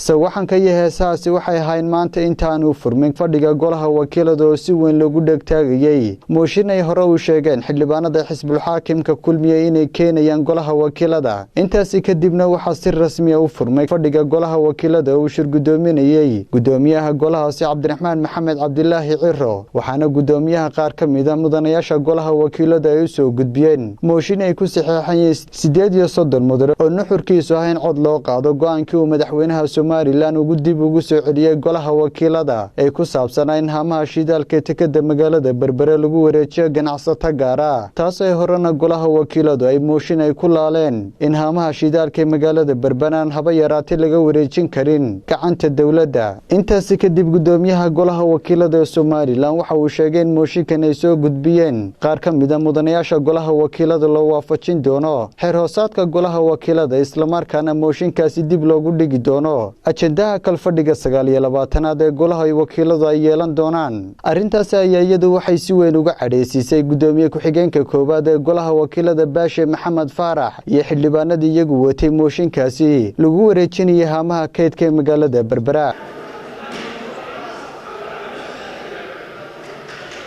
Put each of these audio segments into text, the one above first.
sawaxanka iyo heesaasi waxay ahayn maanta intaan uu furmin fadhiga golaha wakiilada oo si weyn loogu dhagtaagayay mooshin ay hore u sheegeen xildhibaanada xisbul xaakimka kulmiye inay keenayaan golaha wakiilada intaasi kadibna waxaa si rasmi ah u furmay fadhiga golaha wakiilada oo shir gudoominayay gudoomiyaha golahaasi Cabdiraxmaan Maxamed Cabdilaahi Ciro waxaana gudoomiyaha qaar ka mid ah mudanayaasha golaha wakiilada ay soo gudbiyeen mooshin ay ku saxeexayeen 38 mudane oo nuxurkiisu ahayn cod loo qaado go'aankii uu madaxweynaha Soomaaliland ugu dib ugu soo celiyay golaha wakiilada ay ku saabsanayeen haamaha shidaalka tekada magaalada Berbera lagu wareejiyo ganacsato gaar ah taas ay horena golaha wakiiladu ay mooshin ay ku laaleen in haamaha shidaalka magaalada Berbera haba yaraatay laga wareejin karin gacanta dawladda intaas kadib gudoomiyaha golaha wakiilada Soomaaliland waxa uu sheegay in mooshinkan ay soo gudbiyeen qaar ka mid ah mudanayaasha golaha wakiilada loo waafajin doono xeer hoosaadka golaha wakiilada isla markaana mooshinkaasi dib loogu dhigi doono ajendaha kal fadhiga 29aad ee golaha wakiiladu ay yeelan doonaan arintaas ayaa iyadu waxay si weyn uga cadeysisay gudoomiye ku-xigeenka koobaad ee golaha wakiilada Baashe Maxamed Faarax iyo xildhibaanada iyagu watay mooshinkaasi lagu wareejinayay haamaha kaydka magaalada Berbera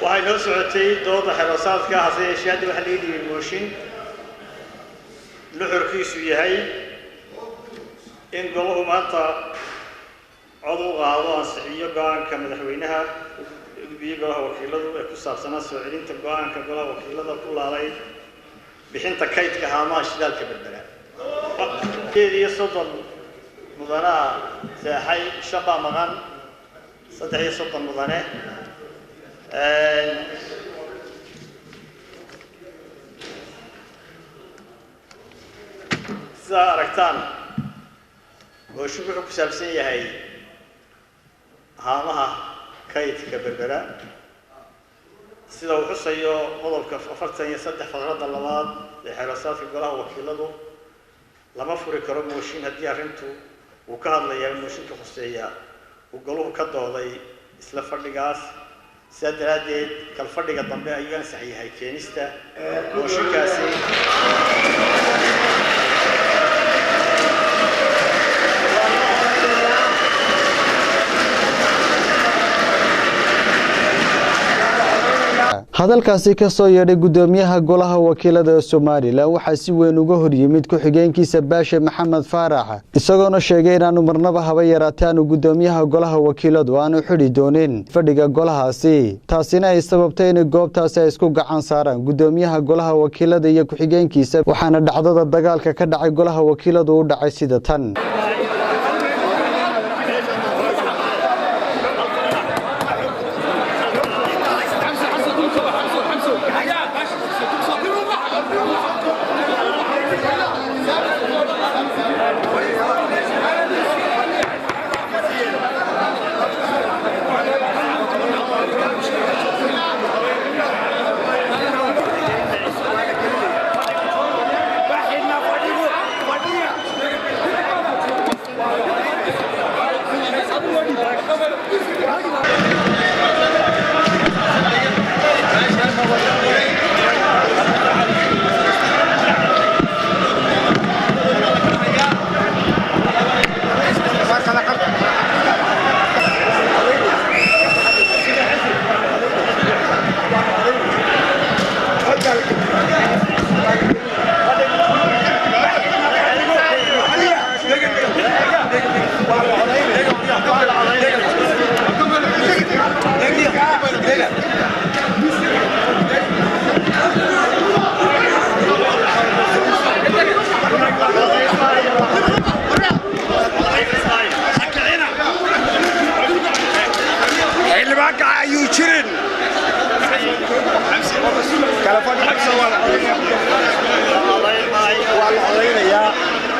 waxay noo socotay dooda xiroosaadka haseeshada waxa la yidhi mooshin nuxurkiisu yahay in goluhu maanta cod u qaado ansixiyo go'aanka madaxweynaha guddiga golaha wakiiladu ee ku saabsanaa soo celinta go'aanka golaha wakiilada ku laalay bixinta kaydka haamaha shidaalka Berbera iyo 30 mudane saxay shaqo maqan 30 mudane aragtaan mooshin wuxuu ku saabsan yahay haamaha kaydka Berbera sida uu xusayo qodobka 43 faqradda labaad ee xeerarka golaha wakiiladu lama furi karo mooshin haddii arrintu uu ka hadlayo mooshinka khuseeya uu goluhu ka dooday isla fadhigaas سادراديد كالفرد قدام أيام صحيح كينيستا وشكاسي hadalkaasi ka soo yeedhay gudoomiyaha golaha wakiilada Soomaaliland waxa si weyn uga hor yimid ku-xigeenkiisa Baashe Maxamed Faarax isagoo sheegay inaanu marnaba haba yaraataan gudoomiyaha golaha wakiiladu aanu xidhi doonin fadhiga golahaasi taasina ay sababtay in goobtaasi ay isku gacan saaraan gudoomiyaha golaha wakiilada iyo ku-xigeenkiisa waxaana dhacdada dagaalka ka dhacay golaha wakiiladu u dhacay sida tan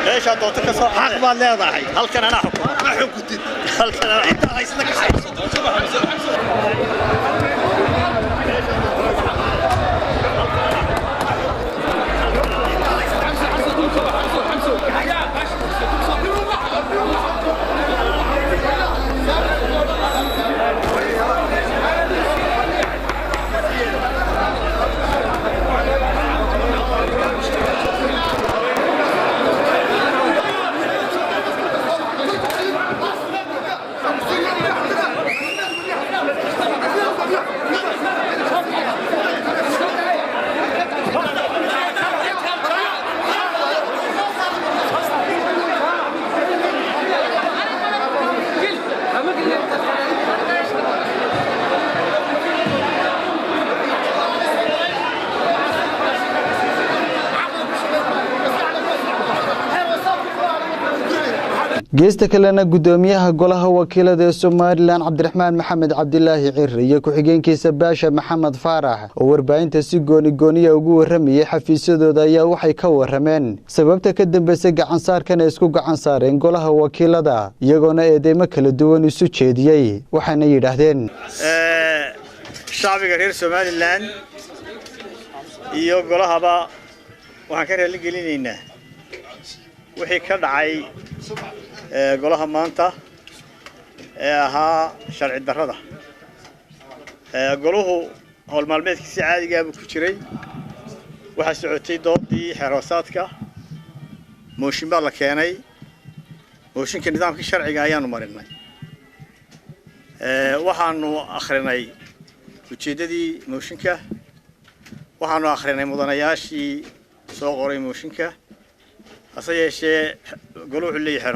ايش هتوتك حق بعد لا ضاحي هل كان انا حكم ما حكمت هل كان انت عايزك geesta kalena gudoomiyaha golaha wakiilada Soomaaliland Cabdiraxmaan Maxamed Cabdilaahi Cirri iyo ku-xigeenkiisa Baasha Maxamed Faarax oo warbaahinta si gooni ugu waramayay xafiisyadooda ayaa waxay ka warameen sababta ka dambeysay gacan saarkan ay isku gacan saareen golaha wakiilada iyagoona eedeymo kala duwan isu jeediyay waxaana yiraahdeen shacbiga reer Soomaaliland iyo golahaba waxaan ka raali gelinaynaa wixii ka dhacay golaha maanta ahaa sharci darrada goluhu hawl maalmeedkiisa caadiga ah ku jiray waxa socotay doodii xeeroosaadka mooshin baa la keenay mooshinka nidaamka sharciga ayaanu marinay waxaanu akhrinay ujeedadii mooshinka waxaanu akhrinay mudanayaashii soo qoray mooshinka hase yeeshee goluhu wuxuu leeyahay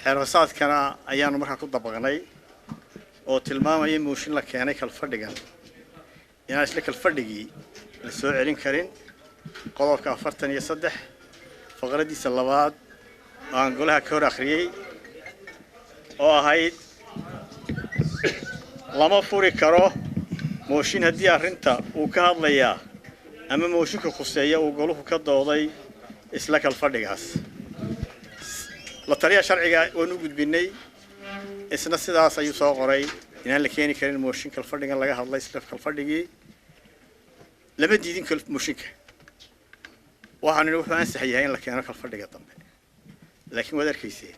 xeeroosaadkana ayaanu markaa ku dabaqnay oo tilmaamaya mooshin la keenay kalfadhigan inaan isla kalfadhigii la soo celin karin qodobka 43 faqradiisa labaad aan golaha ka hor akhriyay oo ahayd lama furi karo mooshin haddii arrinta uu ka hadlayaa ama mooshinka khuseeya uu goluhu ka dooday isla kalfadhigaas la taliya sharciga oo u gudbinay isna sidaas ayuu soo qoray inaan la keeni karin mooshin kalfadhigan laga hadlay isla kalfadhigii lama diidin mooshinka waxaan wuxuu ansaxayaa in la keeno kalfadhiga dambe laakiin wada arkaysay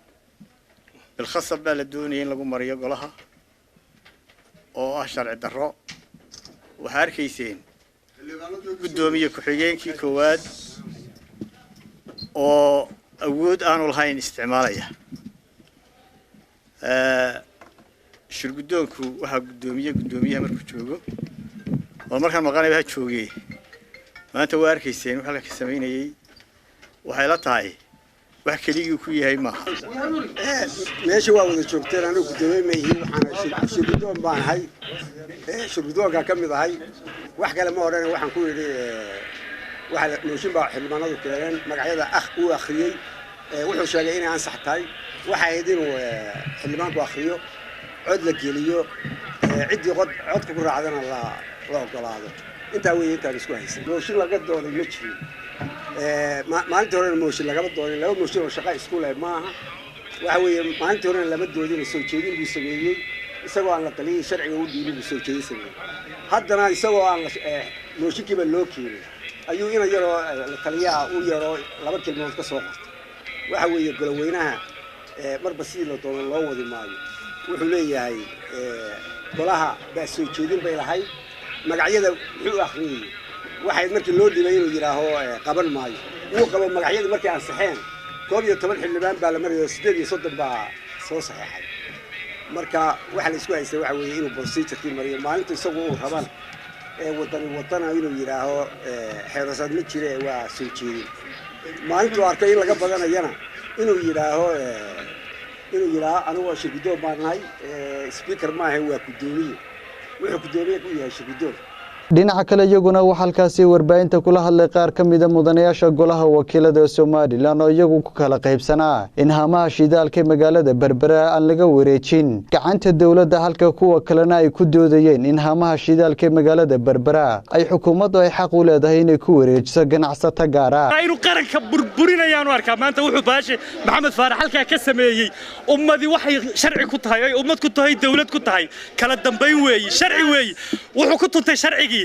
bil khasab baa la doonayay in lagu mariyo golaha oo ah sharci darro waxa arkayseen gudoomiye ku-xigeenkii koowaad oo awood aanu lahayn isticmaalaya shirgudoonku waxa gudoomiyaha markuu joogo oo markaan maqanay waxa joogay maanta waa arkayseen waxa ka sameynayay waxay la tahay wax kaliya ku yahay ma meesha waa wada joogteen anigu gudoomiyaha waxaan shirgudoon baan hay shirgudoonka ka mid ahay wax kale ma oran waxaan ku yiri waxa mooshin baa xilmaanadu keeneen magacyada uu akhriyay wuxuu sheegay inay ansax tahay waxa ay inuu xilmaanku akhriyo cod la geliyo cidii codka ku raacdana la ogolaado inta weeye inta isku haysan mooshin laga dooday ma jirin maalintii hore mooshin laga dooday laba mooshin oo shaqo isku leh maaha waxa weeye maalintii hore lama doodin soo jeedin buu sameeyay isagoo aan la taliyay sharciga u dhiibay soo jeedin haddana isagoo aan mooshinkiiba loo keenay ayuu ina yaro la taliyaa u yaro laba kelmood ka soo qortay waxa weeye goloweynaha marba si la doono loo wadi maayo wuxuu leeyahay golaha baa soo jeedin bay lahayd magacyada wuxuu akhriyay waxay markii loo dhibay inuu yiraaho qaban maayo uu qabo magacyada markii aan saxeen 12 xildhibaan baa la mariyo 38 baa soo saxeexay marka waxa la isku haystay waxa weeye inuu procedure mariyo maalinta isagu uu rabaan wadana inuu yiraaho xeerasad ma jire waa soo jeedin maalintu arkay in laga badanayana inuu yiraaho anigu shirgudoon baan nahay speaker ma ahay waa gudoomiye wuxuu gudoomiye ku yahay shirgudoon dhinaca kale iyaguna waxa halkaasi warbaahinta kula hadlay qaar ka mid ah mudanayaasha golaha wakiilada Soomaaliland oo iyagu ku kala qaybsanaa in hamaha shidaalka magaalada Berbera aan laga wareejin gacanta dawladda halka kuwa kalena ay ku doodayeen in hamaha shidaalka magaalada Berbera ay xukuumaddu ay xaq u leedahay inay ku wareejiso ganacsato gaar ah aynu qaranka burburinayaan arkaa maanta wuxuu Baashe Maxamed Faarax halka ka sameeyay ummadii waxay sharci ku tahay ay ummad ku tahay dawlad ku tahay kala dambeyn weey sharci weey wuxuu ku tuntay sharcigi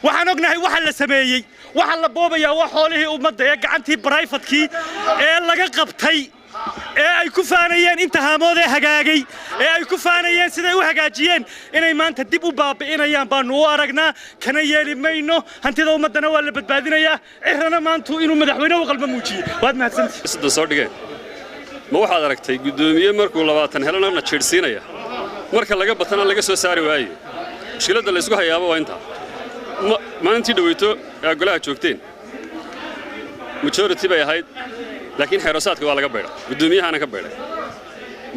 waxaan ognahay waxa la sameeyay waxa la boobayaa wax xoolihii ummadda ee gacantii private-kii ee laga qabtay ee ay ku faanayeen inta haamood ee hagaagay ee ay ku faanayeen siday u hagaajiyeen inay maanta dib u baabi'inayaan baanu u aragnaa kana yeeli mayno hantida ummadana waa la badbaadinayaa cirana maanta inuu madaxweynaha qalba muujiyo waad mahadsantahay sida soo dhigay ma waxaad aragtay gudoomiye markuu 20 helana jeersiinaya marka laga batana laga soo saari waayo shilada la isku hayaabo waa inta maalintii dhaweyto golaha joogteen majority bay ahayd laakiin xeeroosaadka waa laga beeray gudoomiyahana ka beeray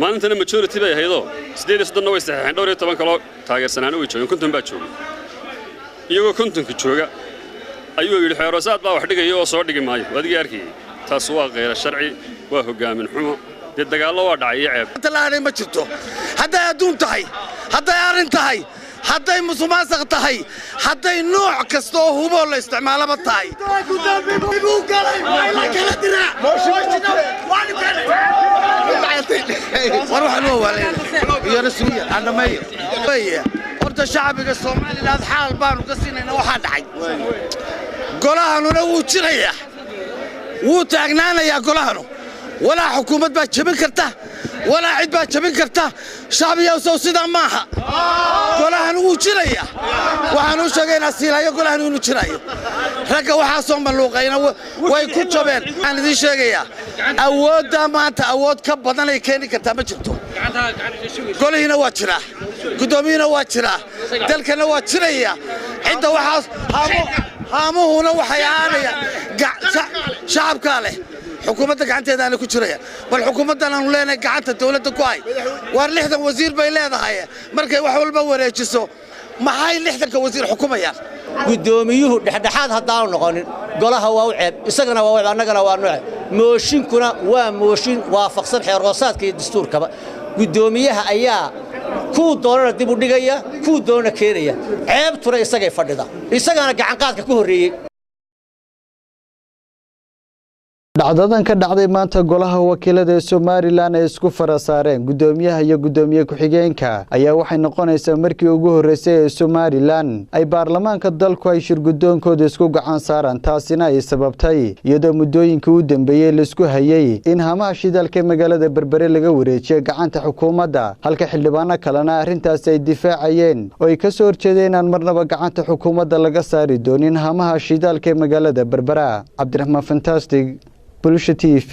maalintana majority bay ahaydoo 8 way saxeexeen dhowr iyo 10 kale taageersanaana way joogeen konton baa joogay iyagoo kontonka jooga ayuu yiri xeeroosaad baa wax dhigay oo soo dhigi maayo wadigii arkay taas waa qeyr sharci waa hogaamin xumo dee dagaallo waa dhacay iyo ceeb talaanay ma jirto hadday adduun tahay hadday arrin tahay hadday musuqmaasuq tahay hadday nooc kasta oo hubo la isticmaalaba tahay war waxaan u walaal iyo rasuuliya andamay horta shacbiga Soomaaliland xaal baanu ka siinayna waxa dhacay golahanuna wuu jiraya wuu taagnaanaya golahanu walaa xukuumad baa jabin karta walaa cid baa jabin karta shacbiga soo sida maaha golahanu wuu jiraya waxaan u sheegaynaa siilayo golahanu inuu jirayo ragga waxa soo maluuqayna way ku jabeen aan idin sheegayaa awoodda maanta awood ka badan ay keeni kartaa ma jirto golihina waa jira gudoomiyina waa jira dalkana waa jiraya cidda waxaas haamuhuna waxay aanayaan shacabka leh xukuumadda gacanteeda aan ku jiraya bal xukuumaddan aan leenahay gacanta dawladda ku hay war 60 wasiir bay leedahay markay wax walba wareejiso maxay 60 wasiir xukumayaan gudoomiyuhu dhexdhexaad hadaan noqonin golaha waa u ceeb isagana waa u annagana waa nooc mooshinkuna waa mooshin waafaqsan xeeroosaadka iyo dastuurkaba gudoomiyaha ayaa ku doonana dib u dhigaya ku doona keenaya ceebtuna isagay fadhida isagana gacan qaadka ku horeeyay dhacdadan ka dhacday maanta golaha wakiilada Soomaaliland ay isku farasaareen gudoomiyaha iyo gudoomiye ku-xigeenka ayaa waxay noqonaysaa markii ugu horeysay ee Soomaaliland ay baarlamaanka dalku ay shirgudoonkooda isku gacan saaraan taasina ay sababtay iyadoo muddooyinkii u dambeeyay la isku hayay in hamaha shidaalka magaalada Berbere laga wareejiyo gacanta xukuumadda halka xildhibaano kalena arrintaas ay difaacayeen oo ay ka soo horjeedeen aan marnaba gacanta xukuumadda laga saari doonin hamaha shidaalka magaalada Berbera Cabdiraxmaan Fantastic Bulsha TV